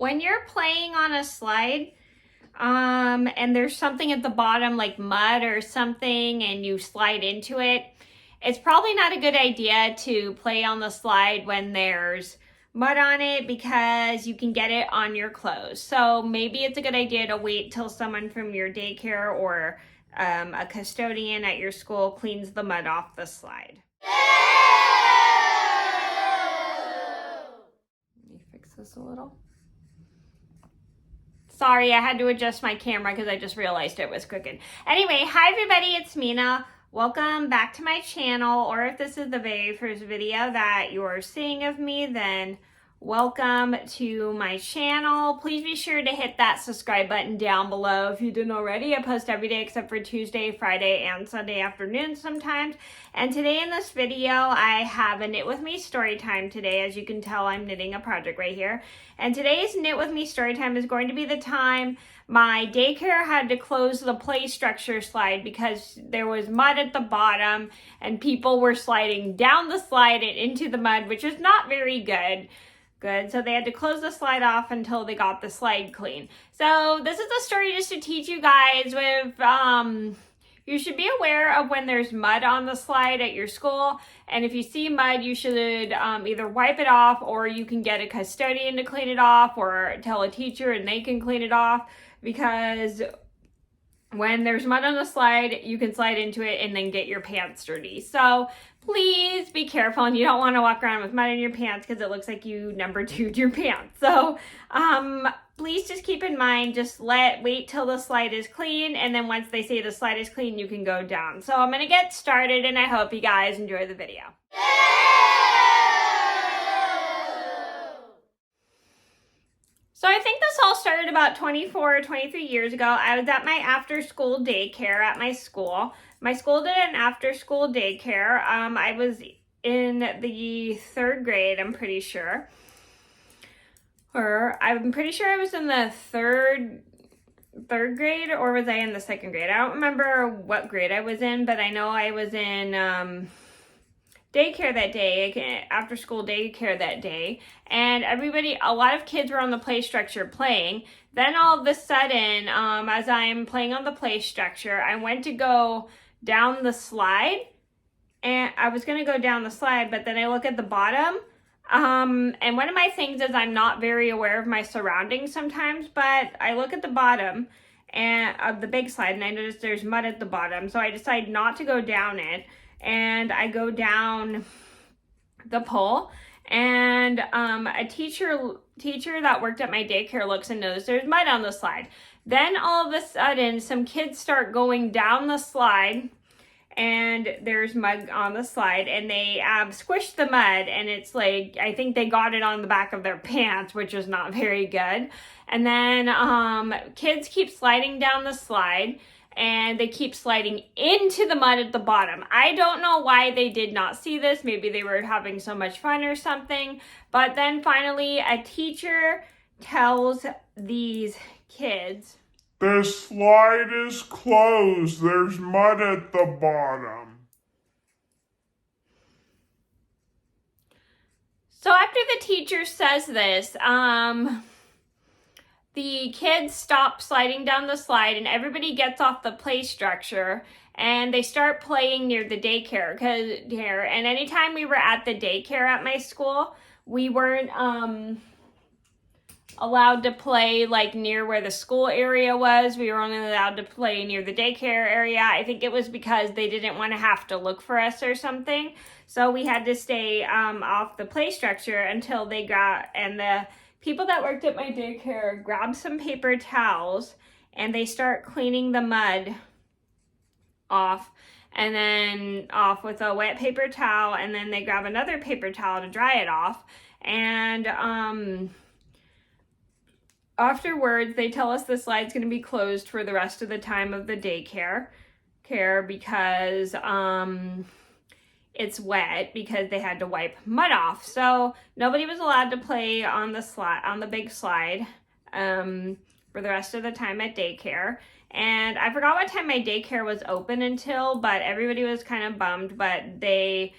when you're playing on a slide, and there's something at the bottom like mud or something and you slide into it, it's probably not a good idea to play on the slide when there's mud on it because you can get it on your clothes. So maybe it's a good idea to wait till someone from your daycare or a custodian at your school cleans the mud off the slide. Let me fix this a little. Sorry, I had to adjust my camera because I just realized it was crooked. Anyway, hi everybody, it's Mena. Welcome back to my channel, or if this is the very first video that you're seeing of me, then welcome to my channel. Please be sure to hit that subscribe button down below if you didn't already. I post every day except for Tuesday, Friday, and Sunday afternoons sometimes. And today in this video, I have a Knit With Me story time today. As you can tell, I'm knitting a project right here. And today's Knit With Me story time is going to be the time my daycare had to close the play structure slide because there was mud at the bottom and people were sliding down the slide and into the mud, which is not very good. So they had to close the slide off until they got the slide clean. So this is a story just to teach you guys with, you should be aware of when there's mud on the slide at your school. And if you see mud, you should either wipe it off, or you can get a custodian to clean it off, or tell a teacher and they can clean it off. Because when there's mud on the slide, you can slide into it and then get your pants dirty. So please be careful, and you don't want to walk around with mud in your pants because it looks like you number two'd your pants. So please just keep in mind, just wait till the slide is clean, and then once they say the slide is clean, you can go down. So I'm gonna get started, and I hope you guys enjoy the video. So I think this all started about 24 or 23 years ago. I was at my after-school daycare at my school. My school did an after-school daycare. I was in the third grade, I'm pretty sure. Or I'm pretty sure I was in the third grade, or was I in the second grade? I don't remember what grade I was in, but I know I was in daycare that day, after school daycare that day, and a lot of kids were on the play structure playing. Then all of a sudden, as I'm playing on the play structure, I went to go down the slide, and I was going to go down the slide, but then I look at the bottom, and one of my things is I'm not very aware of my surroundings sometimes, but I look at the bottom of the big slide, and I notice there's mud at the bottom, so I decide not to go down it. And I go down the pole, and a teacher that worked at my daycare looks and knows there's mud on the slide. Then all of a sudden, some kids start going down the slide, and there's mud on the slide, and they squished the mud, and it's like, I think they got it on the back of their pants, which is not very good. And then kids keep sliding down the slide, and they keep sliding into the mud at the bottom. I don't know why they did not see this. Maybe they were having so much fun or something. But then finally, a teacher tells these kids, "The slide is closed. There's mud at the bottom." So after the teacher says this, the kids stop sliding down the slide, and everybody gets off the play structure, and they start playing near the daycare. And anytime we were at the daycare at my school, we weren't allowed to play like near where the school area was. We were only allowed to play near the daycare area. I think it was because they didn't want to have to look for us or something. So we had to stay off the play structure until they the people that worked at my daycare grabbed some paper towels, and they start cleaning the mud off, and then off with a wet paper towel, and then they grab another paper towel to dry it off. And afterwards, they tell us the slide's going to be closed for the rest of the time of the daycare because it's wet, because they had to wipe mud off. So nobody was allowed to play on the big slide for the rest of the time at daycare. And I forgot what time my daycare was open until, but everybody was kind of bummed, but they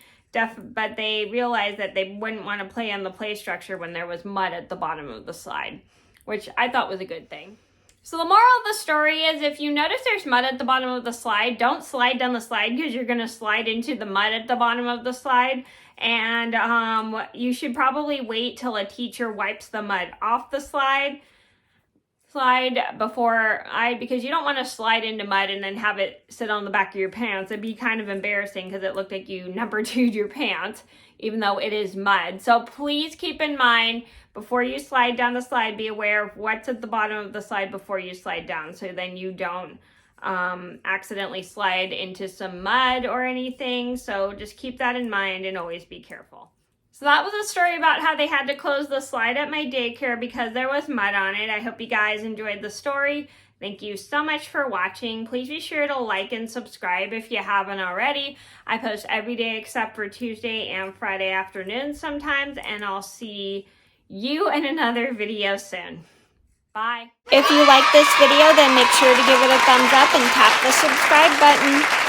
realized that they wouldn't want to play on the play structure when there was mud at the bottom of the slide. which I thought was a good thing. So the moral of the story is, if you notice there's mud at the bottom of the slide, don't slide down the slide because you're going to slide into the mud at the bottom of the slide. And you should probably wait till a teacher wipes the mud off the slide because you don't want to slide into mud and then have it sit on the back of your pants. It'd be kind of embarrassing because it looked like you number two'd your pants, even though it is mud. So please keep in mind, before you slide down the slide, be aware of what's at the bottom of the slide before you slide down, so then you don't accidentally slide into some mud or anything. So just keep that in mind and always be careful. So that was a story about how they had to close the slide at my daycare because there was mud on it. I hope you guys enjoyed the story. Thank you so much for watching. Please be sure to like and subscribe if you haven't already. I post every day except for Tuesday and Friday afternoons sometimes, and I'll see you in another video soon. Bye. If you like this video, then make sure to give it a thumbs up and tap the subscribe button.